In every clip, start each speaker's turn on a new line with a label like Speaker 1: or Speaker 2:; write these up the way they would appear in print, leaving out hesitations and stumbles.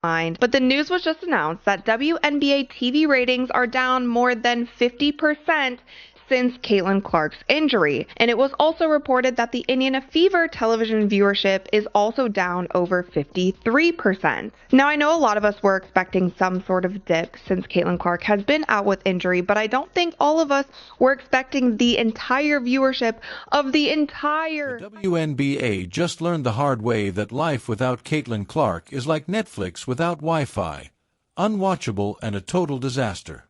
Speaker 1: But the news was just announced that WNBA TV ratings are down more than 50% since Caitlin Clark's injury. And it was also reported that the Indiana Fever television viewership is also down over 53%. Now, I know a lot of us were expecting some sort of dip since Caitlin Clark has been out with injury, but I don't think all of us were expecting the entire viewership of the entire...
Speaker 2: The WNBA just learned the hard way that life without Caitlin Clark is like Netflix without Wi-Fi. Unwatchable and a total disaster.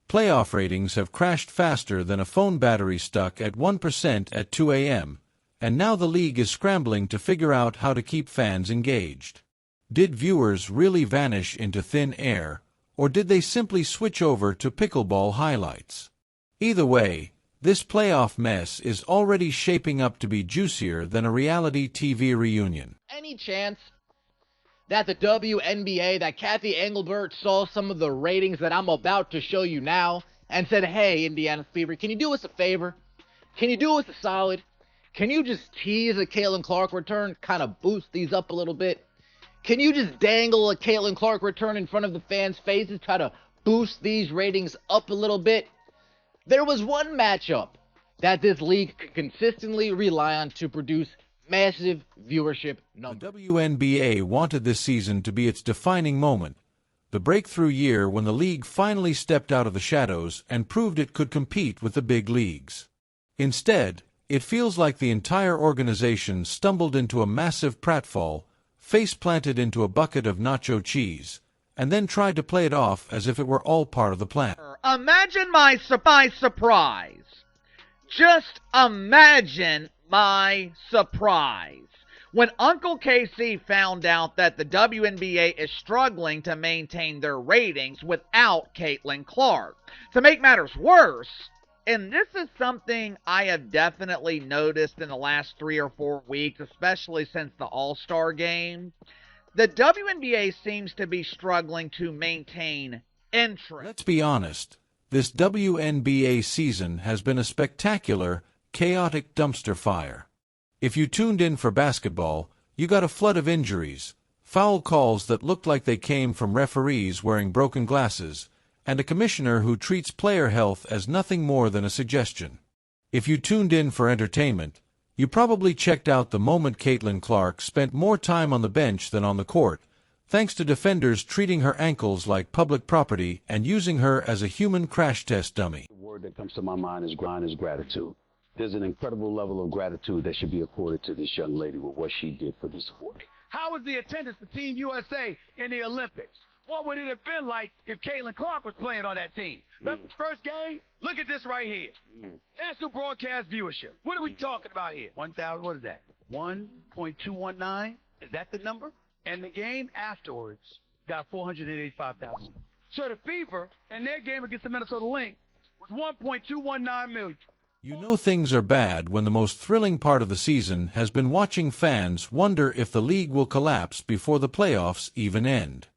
Speaker 2: Playoff ratings have crashed faster than a phone battery stuck at 1% at 2 a.m., and now the league is scrambling to figure out how to keep fans engaged. Did viewers really vanish into thin air, or did they simply switch over to pickleball highlights? Either way, this playoff mess is already shaping up to be juicier than a reality TV reunion.
Speaker 3: Any chance that the WNBA, that Kathy Engelbert saw some of the ratings that I'm about to show you now and said, hey, Indiana Fever, can you do us a favor? Can you do us a solid? Can you just tease a Caitlin Clark return, kind of boost these up a little bit? Can you just dangle a Caitlin Clark return in front of the fans' faces, try to boost these ratings up a little bit? There was one matchup that this league could consistently rely on to produce massive viewership numbers.
Speaker 2: The WNBA wanted this season to be its defining moment, the breakthrough year when the league finally stepped out of the shadows and proved it could compete with the big leagues. Instead, it feels like the entire organization stumbled into a massive pratfall, face-planted into a bucket of nacho cheese, and then tried to play it off as if it were all part of the plan.
Speaker 4: Imagine my surprise. Just imagine my surprise when Uncle KC found out that the WNBA is struggling to maintain their ratings without Caitlin Clark. To make matters worse, and this is something I have definitely noticed in the last 3 or 4 weeks, especially since the All-Star game, the WNBA seems to be struggling to maintain interest.
Speaker 2: Let's be honest, this WNBA season has been a spectacular, chaotic dumpster fire. If you tuned in for basketball, you got a flood of injuries, foul calls that looked like they came from referees wearing broken glasses, and a commissioner who treats player health as nothing more than a suggestion. If you tuned in for entertainment, you probably checked out the moment Caitlin Clark spent more time on the bench than on the court, thanks to defenders treating her ankles like public property and using her as a human crash test dummy.
Speaker 5: The word that comes to my mind is gratitude. There's an incredible level of gratitude that should be accorded to this young lady with what she did for this sport.
Speaker 6: How was the attendance of Team USA in the Olympics? What would it have been like if Caitlin Clark was playing on that team? Remember the first game? Look at this right here. National broadcast viewership. What are we talking about here? 1,000, what is that? 1.219? Is that the number? And the game afterwards got 485,000. So the Fever and their game against the Minnesota Lynx was 1.219 million.
Speaker 2: You know things are bad when the most thrilling part of the season has been watching fans wonder if the league will collapse before the playoffs even end.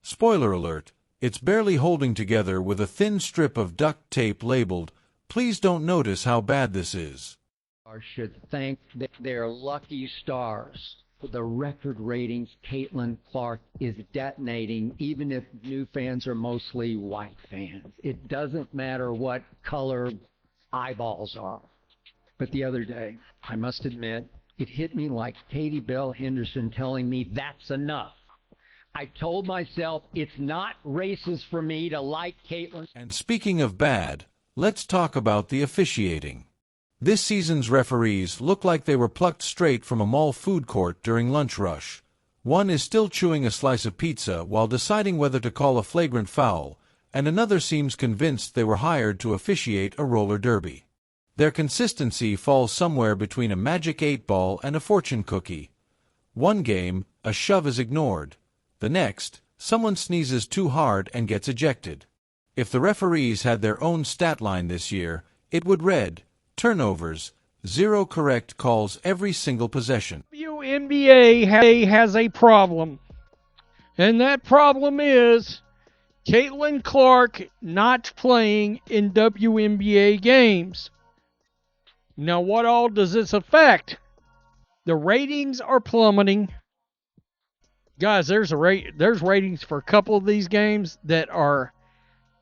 Speaker 2: Spoiler alert, it's barely holding together with a thin strip of duct tape labeled, "Please don't notice how bad this is."
Speaker 7: Should thank their lucky stars for the record ratings Caitlin Clark is detonating, even if new fans are mostly white fans. It doesn't matter what color eyeballs are. But the other day, I must admit, it hit me like Katie Bell Henderson telling me that's enough. I told myself it's not racist for me to like Caitlin.
Speaker 2: And speaking of bad, let's talk about the officiating. This season's referees look like they were plucked straight from a mall food court during lunch rush. One is still chewing a slice of pizza while deciding whether to call a flagrant foul, and another seems convinced they were hired to officiate a roller derby. Their consistency falls somewhere between a magic 8-ball and a fortune cookie. One game, a shove is ignored. The next, someone sneezes too hard and gets ejected. If the referees had their own stat line this year, it would read, turnovers, 0 correct calls every single possession.
Speaker 8: WNBA has a problem, and that problem is Caitlin Clark not playing in WNBA games. Now, what all does this affect? The ratings are plummeting. Guys, there's ratings for a couple of these games that are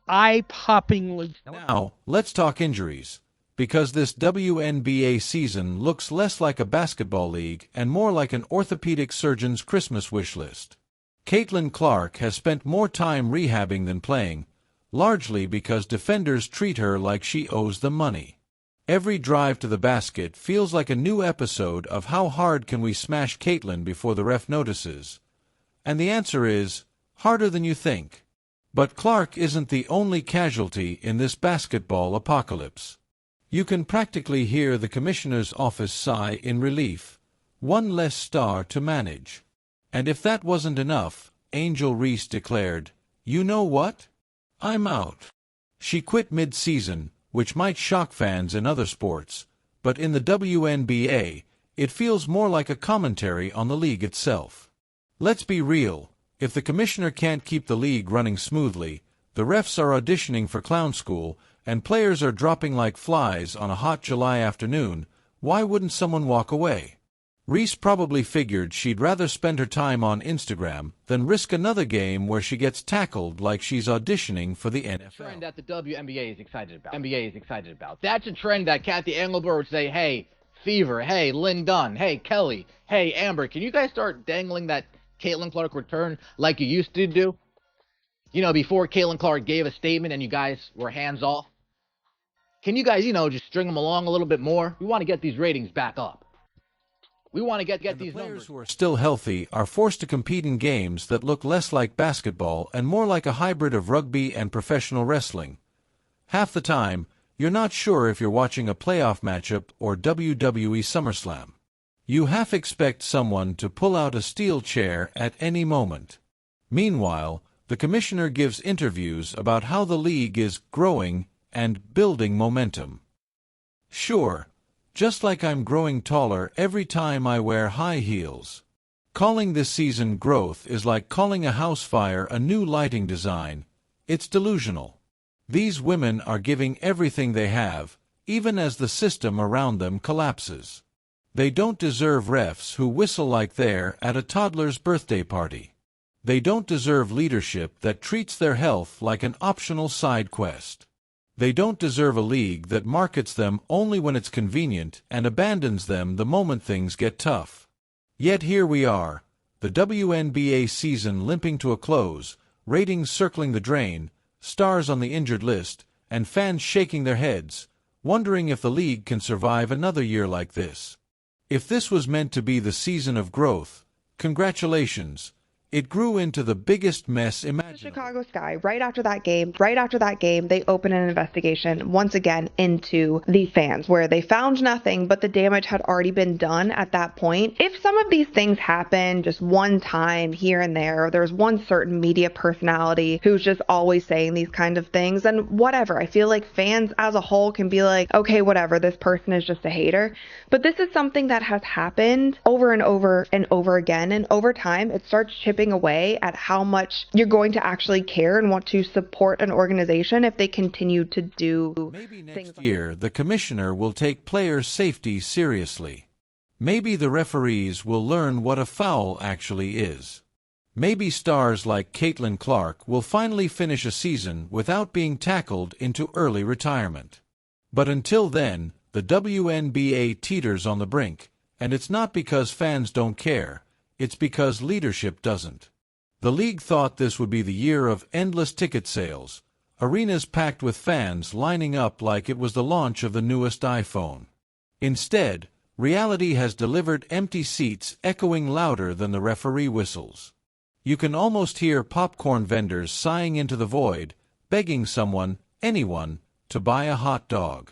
Speaker 8: eye-poppingly.
Speaker 2: Now, let's talk injuries, because this WNBA season looks less like a basketball league and more like an orthopedic surgeon's Christmas wish list. Caitlin Clark has spent more time rehabbing than playing, largely because defenders treat her like she owes them money. Every drive to the basket feels like a new episode of How Hard Can We Smash Caitlin Before the Ref Notices? And the answer is, harder than you think. But Clark isn't the only casualty in this basketball apocalypse. You can practically hear the commissioner's office sigh in relief. One less star to manage. And if that wasn't enough, Angel Reese declared, "You know what? I'm out." She quit mid-season, which might shock fans in other sports, but in the WNBA, it feels more like a commentary on the league itself. Let's be real, if the commissioner can't keep the league running smoothly, the refs are auditioning for clown school, and players are dropping like flies on a hot July afternoon, why wouldn't someone walk away? Reese probably figured she'd rather spend her time on Instagram than risk another game where she gets tackled like she's auditioning for the NFL.
Speaker 3: Trend that the WNBA is excited about. That's a trend that Kathy Engelbert would say, hey, Fever, hey, Lynn Dunn, hey, Kelly, hey, Amber, can you guys start dangling that Caitlin Clark return like you used to do? You know, before Caitlin Clark gave a statement and you guys were hands off. Can you guys, just string them along a little bit more? We want to get these ratings back up. We want to get these
Speaker 2: players
Speaker 3: numbers.
Speaker 2: Who are still healthy are forced to compete in games that look less like basketball and more like a hybrid of rugby and professional wrestling. Half the time, you're not sure if you're watching a playoff matchup or WWE SummerSlam. You half expect someone to pull out a steel chair at any moment. Meanwhile, the commissioner gives interviews about how the league is growing and building momentum. Sure, just like I'm growing taller every time I wear high heels. Calling this season growth is like calling a house fire a new lighting design. It's delusional. These women are giving everything they have, even as the system around them collapses. They don't deserve refs who whistle like they're at a toddler's birthday party. They don't deserve leadership that treats their health like an optional side quest. They don't deserve a league that markets them only when it's convenient and abandons them the moment things get tough. Yet here we are, the WNBA season limping to a close, ratings circling the drain, stars on the injured list, and fans shaking their heads, wondering if the league can survive another year like this. If this was meant to be the season of growth, congratulations. It grew into the biggest mess imaginable.
Speaker 1: The Chicago Sky, right after that game, they opened an investigation once again into the fans, where they found nothing, but the damage had already been done at that point. If some of these things happen just one time here and there's one certain media personality who's just always saying these kind of things, and whatever. I feel like fans as a whole can be like, okay, whatever, this person is just a hater. But this is something that has happened over and over and over again, and over time, it starts chipping away at how much you're going to actually care and want to support an organization if they continue to do
Speaker 2: Maybe next year the commissioner will take players' safety seriously. Maybe the referees will learn what a foul actually is. Maybe stars like Caitlin Clark will finally finish a season without being tackled into early retirement. But until then, the WNBA teeters on the brink, and it's not because fans don't care. It's because leadership doesn't. The league thought this would be the year of endless ticket sales, arenas packed with fans lining up like it was the launch of the newest iPhone. Instead, reality has delivered empty seats echoing louder than the referee whistles. You can almost hear popcorn vendors sighing into the void, begging someone, anyone, to buy a hot dog.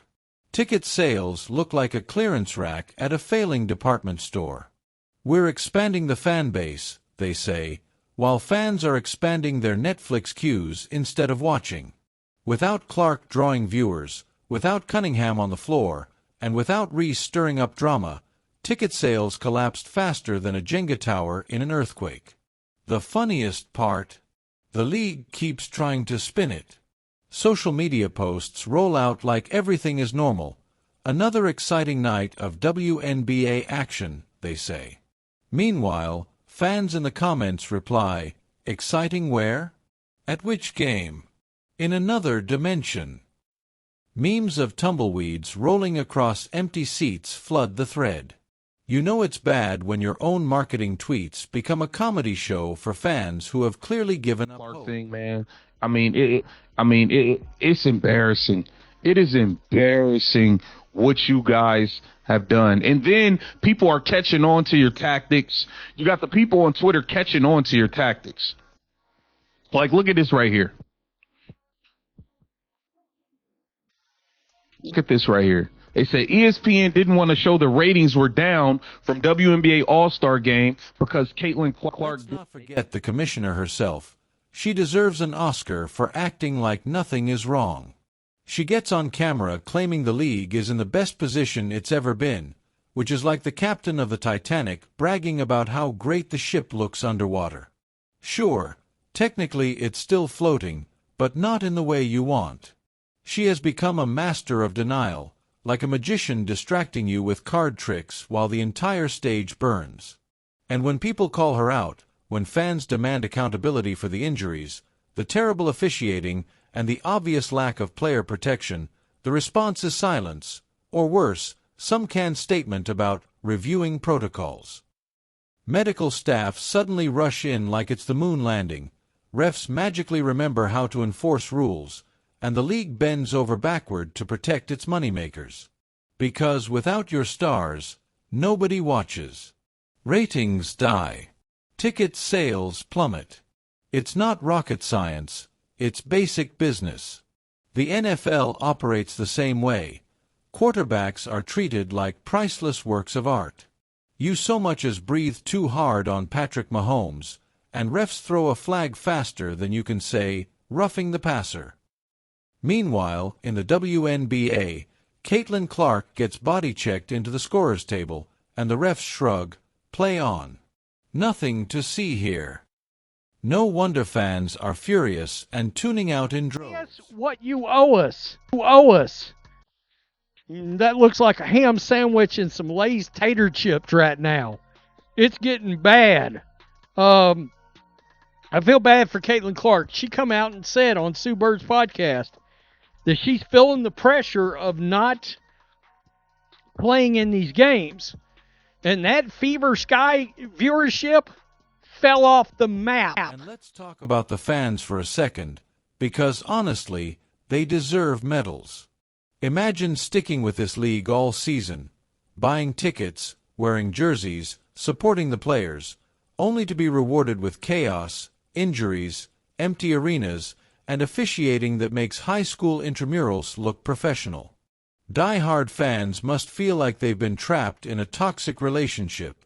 Speaker 2: Ticket sales look like a clearance rack at a failing department store. We're expanding the fan base, they say, while fans are expanding their Netflix queues instead of watching. Without Clark drawing viewers, without Cunningham on the floor, and without Reese stirring up drama, ticket sales collapsed faster than a Jenga tower in an earthquake. The funniest part? The league keeps trying to spin it. Social media posts roll out like everything is normal. Another exciting night of WNBA action, they say. Meanwhile, Fans in the comments reply, "Exciting where? At which game? In another dimension." Memes of tumbleweeds rolling across empty seats flood the thread. You know it's bad when your own marketing tweets become a comedy show for fans who have clearly given up hope.
Speaker 9: Thing, man. It's embarrassing. It is embarrassing what you guys have done. And then people are catching on to your tactics. You got the people on Twitter catching on to your tactics. Like, look at this right here. Look at this right here. They said ESPN didn't want to show the ratings were down from WNBA All-Star Game because Caitlin Clark...
Speaker 2: Let's not forget the commissioner herself. She deserves an Oscar for acting like nothing is wrong. She gets on camera claiming the league is in the best position it's ever been, which is like the captain of the Titanic bragging about how great the ship looks underwater. Sure, technically it's still floating, but not in the way you want. She has become a master of denial, like a magician distracting you with card tricks while the entire stage burns. And when people call her out, when fans demand accountability for the injuries, the terrible officiating, and the obvious lack of player protection, the response is silence, or worse, some canned statement about reviewing protocols. Medical staff suddenly rush in like it's the moon landing, refs magically remember how to enforce rules, and the league bends over backward to protect its moneymakers. Because without your stars, nobody watches. Ratings die. Ticket sales plummet. It's not rocket science, it's basic business. The NFL operates the same way. Quarterbacks are treated like priceless works of art. You so much as breathe too hard on Patrick Mahomes, and refs throw a flag faster than you can say, roughing the passer. Meanwhile, in the WNBA, Caitlin Clark gets body-checked into the scorer's table, and the refs shrug, play on. Nothing to see here. No wonder fans are furious and tuning out in droves.
Speaker 8: Guess what you owe us? You owe us. That looks like a ham sandwich and some Lay's tater chips right now. It's getting bad. I feel bad for Caitlin Clark. She come out and said on Sue Bird's podcast that she's feeling the pressure of not playing in these games. And that Fever Sky viewership fell off the map.
Speaker 2: And let's talk about the fans for a second, because honestly, they deserve medals. Imagine sticking with this league all season, buying tickets, wearing jerseys, supporting the players, only to be rewarded with chaos, injuries, empty arenas, and officiating that makes high school intramurals look professional. Die-hard fans must feel like they've been trapped in a toxic relationship,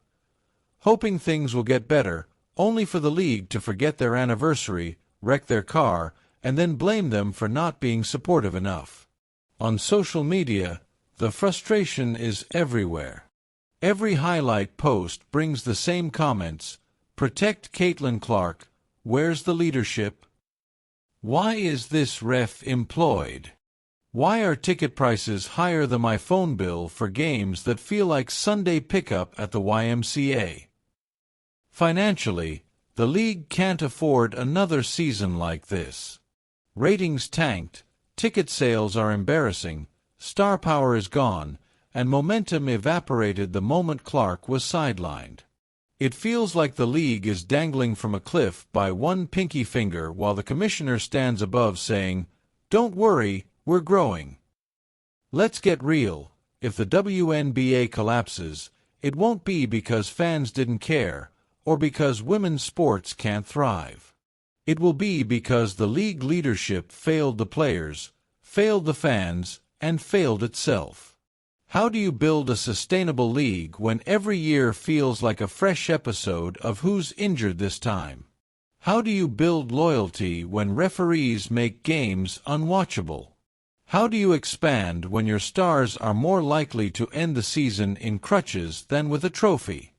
Speaker 2: hoping things will get better, only for the league to forget their anniversary, wreck their car, and then blame them for not being supportive enough. On social media, the frustration is everywhere. Every highlight post brings the same comments, "Protect Caitlin Clark, where's the leadership? Why is this ref employed? Why are ticket prices higher than my phone bill for games that feel like Sunday pickup at the YMCA?" Financially, the league can't afford another season like this. Ratings tanked, ticket sales are embarrassing, star power is gone, and momentum evaporated the moment Clark was sidelined. It feels like the league is dangling from a cliff by one pinky finger while the commissioner stands above saying, "Don't worry, we're growing." Let's get real. If the WNBA collapses, it won't be because fans didn't care, or because women's sports can't thrive. It will be because the league leadership failed the players, failed the fans, and failed itself. How do you build a sustainable league when every year feels like a fresh episode of Who's Injured This Time? How do you build loyalty when referees make games unwatchable? How do you expand when your stars are more likely to end the season in crutches than with a trophy?